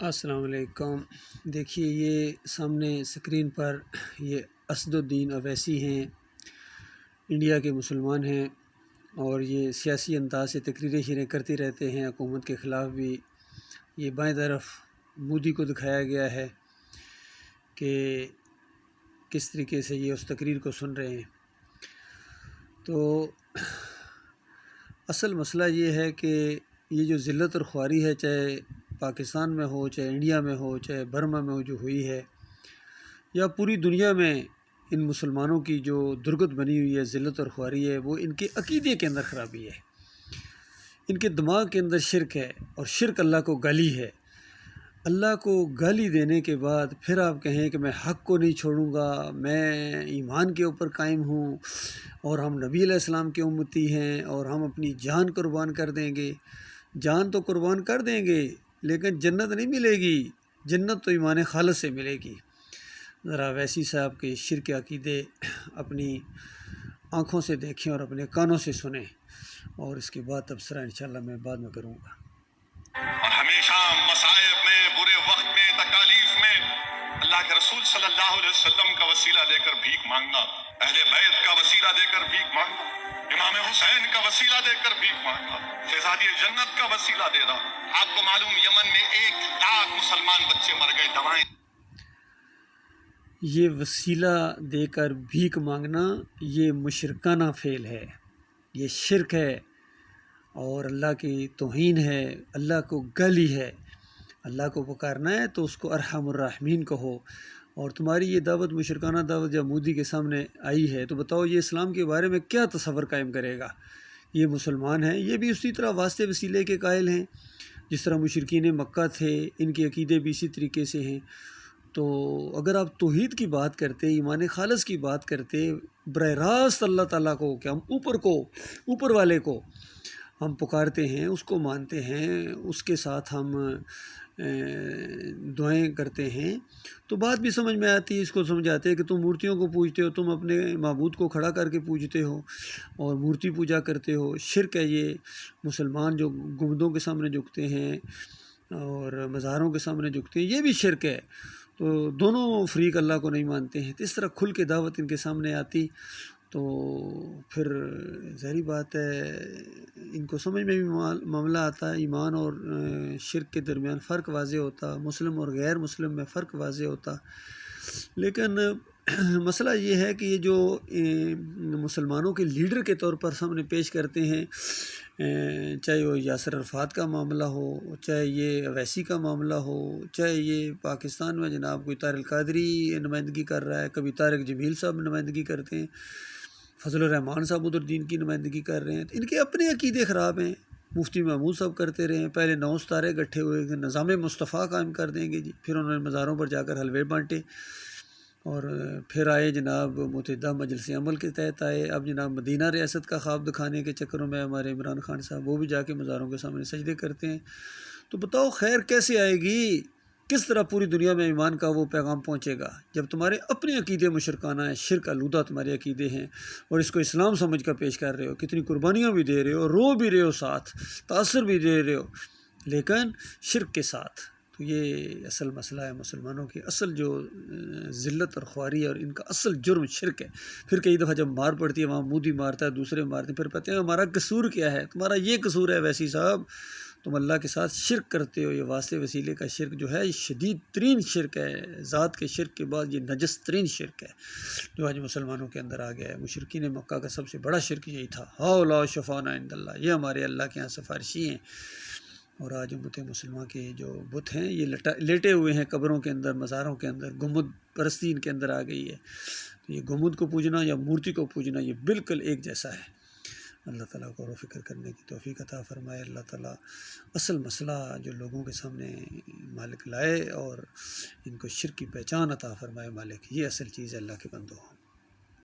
السلام علیکم۔ دیکھیے یہ سامنے اسکرین پر یہ اسد الدین اویسی ہیں، انڈیا کے مسلمان ہیں، اور یہ سیاسی انداز سے تقریریں شیریں کرتے رہتے ہیں حکومت کے خلاف بھی۔ یہ بائیں طرف مودی کو دکھایا گیا ہے کہ کس طریقے سے یہ اس تقریر کو سن رہے ہیں۔ تو اصل مسئلہ یہ ہے کہ یہ جو ذلت اور خواری ہے، چاہے پاکستان میں ہو، چاہے انڈیا میں ہو، چاہے برما میں ہو، جو ہوئی ہے، یا پوری دنیا میں ان مسلمانوں کی جو درگت بنی ہوئی ہے، ذلت اور خواری ہے، وہ ان کے عقیدے کے اندر خرابی ہے، ان کے دماغ کے اندر شرک ہے، اور شرک اللہ کو گالی ہے۔ اللہ کو گالی دینے کے بعد پھر آپ کہیں کہ میں حق کو نہیں چھوڑوں گا، میں ایمان کے اوپر قائم ہوں، اور ہم نبی علیہ السلام کے امتی ہیں، اور ہم اپنی جان قربان کر دیں گے۔ جان تو قربان کر دیں گے لیکن جنت نہیں ملے گی، جنت تو ایمان خالص سے ملے گی۔ ذرا اویسی صاحب کے شرک عقیدے اپنی آنکھوں سے دیکھیں اور اپنے کانوں سے سنیں، اور اس کے بعد تبصرہ انشاءاللہ میں بعد میں کروں گا۔ اور ہمیشہ مصائب میں، برے وقت میں، تکالیف میں اللہ کے رسول صلی اللہ علیہ وسلم کا وسیلہ دے کر بھیک مانگنا، اہل بیت کا وسیلہ دے کر بھیک مانگنا، امام حسین کا وسیلہ دے کر بھیک مانگنا، شہزادی جنت کا وسیلہ دینا۔ آپ کو معلوم یمن میں 1,00,000 مسلمان بچے مر گئے دوائیں۔ یہ وسیلہ دے کر بھیک مانگنا یہ مشرکانہ فعل ہے، یہ شرک ہے، اور اللہ کی توہین ہے، اللہ کو گالی ہے۔ اللہ کو پکارنا ہے تو اس کو ارحم الراحمین کہو، اور تمہاری یہ دعوت مشرکانہ دعوت جب مودی کے سامنے آئی ہے تو بتاؤ یہ اسلام کے بارے میں کیا تصور قائم کرے گا؟ یہ مسلمان ہیں، یہ بھی اسی طرح واسطے وسیلے کے قائل ہیں جس طرح مشرکین مکہ تھے، ان کے عقیدے بھی اسی طریقے سے ہیں۔ تو اگر آپ توحید کی بات کرتے، ایمان خالص کی بات کرتے، براہ راست اللہ تعالیٰ کو کہ ہم اوپر والے کو ہم پکارتے ہیں، اس کو مانتے ہیں، اس کے ساتھ ہم دعائیں کرتے ہیں، تو بات بھی سمجھ میں آتی ہے۔ اس کو سمجھاتے ہیں کہ تم مورتیوں کو پوجتے ہو، تم اپنے معبود کو کھڑا کر کے پوجتے ہو اور مورتی پوجا کرتے ہو، شرک ہے یہ۔ مسلمان جو گنبدوں کے سامنے جھکتے ہیں اور مزاروں کے سامنے جھکتے ہیں، یہ بھی شرک ہے۔ تو دونوں فریق اللہ کو نہیں مانتے ہیں، تو اس طرح کھل کے دعوت ان کے سامنے آتی تو پھر ظاہری بات ہے ان کو سمجھ میں بھی معاملہ آتا، ایمان اور شرک کے درمیان فرق واضح ہوتا، مسلم اور غیر مسلم میں فرق واضح ہوتا۔ لیکن مسئلہ یہ ہے کہ یہ جو مسلمانوں کے لیڈر کے طور پر سامنے پیش کرتے ہیں، چاہے وہ یاسر عرفات کا معاملہ ہو، چاہے یہ اویسی کا معاملہ ہو، چاہے یہ پاکستان میں جناب کوئی طارق القادری نمائندگی کر رہا ہے، کبھی طارق جمیل صاحب نمائندگی کرتے ہیں، فضل الرحمان صاحب ادھر دین کی نمائندگی کر رہے ہیں، تو ان کے اپنے عقیدے خراب ہیں۔ مفتی محمود صاحب کرتے رہے ہیں، پہلے 9 ستارے گٹھے ہوئے کہ نظام مصطفیٰ قائم کر دیں گے جی، پھر انہوں نے مزاروں پر جا کر حلوے بانٹے، اور پھر آئے جناب متحدہ مجلس عمل کے تحت آئے، اب جناب مدینہ ریاست کا خواب دکھانے کے چکروں میں ہمارے عمران خان صاحب وہ بھی جا کے مزاروں کے سامنے سجدے کرتے ہیں۔ تو بتاؤ خیر کیسے آئے گی؟ کس طرح پوری دنیا میں ایمان کا وہ پیغام پہنچے گا جب تمہارے اپنے عقیدے مشرکانہ ہیں، شرک آلودہ تمہارے عقیدے ہیں، اور اس کو اسلام سمجھ کر پیش کر رہے ہو، کتنی قربانیاں بھی دے رہے ہو، رو بھی رہے ہو، ساتھ تاثر بھی دے رہے ہو، لیکن شرک کے ساتھ۔ تو یہ اصل مسئلہ ہے، مسلمانوں کی اصل جو ذلت اور خواری ہے، اور ان کا اصل جرم شرک ہے۔ پھر کئی دفعہ جب مار پڑتی ہے، وہاں مودی مارتا ہے، دوسرے مارتے ہیں، پھر کہتے ہیں ہمارا قصور کیا ہے؟ تمہارا یہ قصور ہے ویسی صاحب، تم اللہ کے ساتھ شرک کرتے ہو۔ یہ واسطے وسیلے کا شرک جو ہے یہ شدید ترین شرک ہے، ذات کے شرک کے بعد یہ نجس ترین شرک ہے جو آج مسلمانوں کے اندر آ گیا ہے۔ مشرکین مکہ کا سب سے بڑا شرک یہی تھا، ہؤلاء شفعاؤنا عند اللہ، یہ ہمارے اللہ کے ہاں سفارشی ہیں۔ اور آج امت مسلمہ کے جو بت ہیں یہ لیٹے ہوئے ہیں قبروں کے اندر، مزاروں کے اندر، گنبد پرستی ان کے اندر آ گئی ہے۔ تو یہ گنبد کو پوجنا یا مورتی کو پوجنا یہ بالکل ایک جیسا ہے۔ اللہ تعالیٰ کو غور و فکر کرنے کی توفیق عطا فرمائے۔ اللہ تعالیٰ اصل مسئلہ جو لوگوں کے سامنے مالک لائے اور ان کو شرک کی پہچان عطا فرمائے۔ مالک یہ اصل چیز ہے، اللہ کے بندوں۔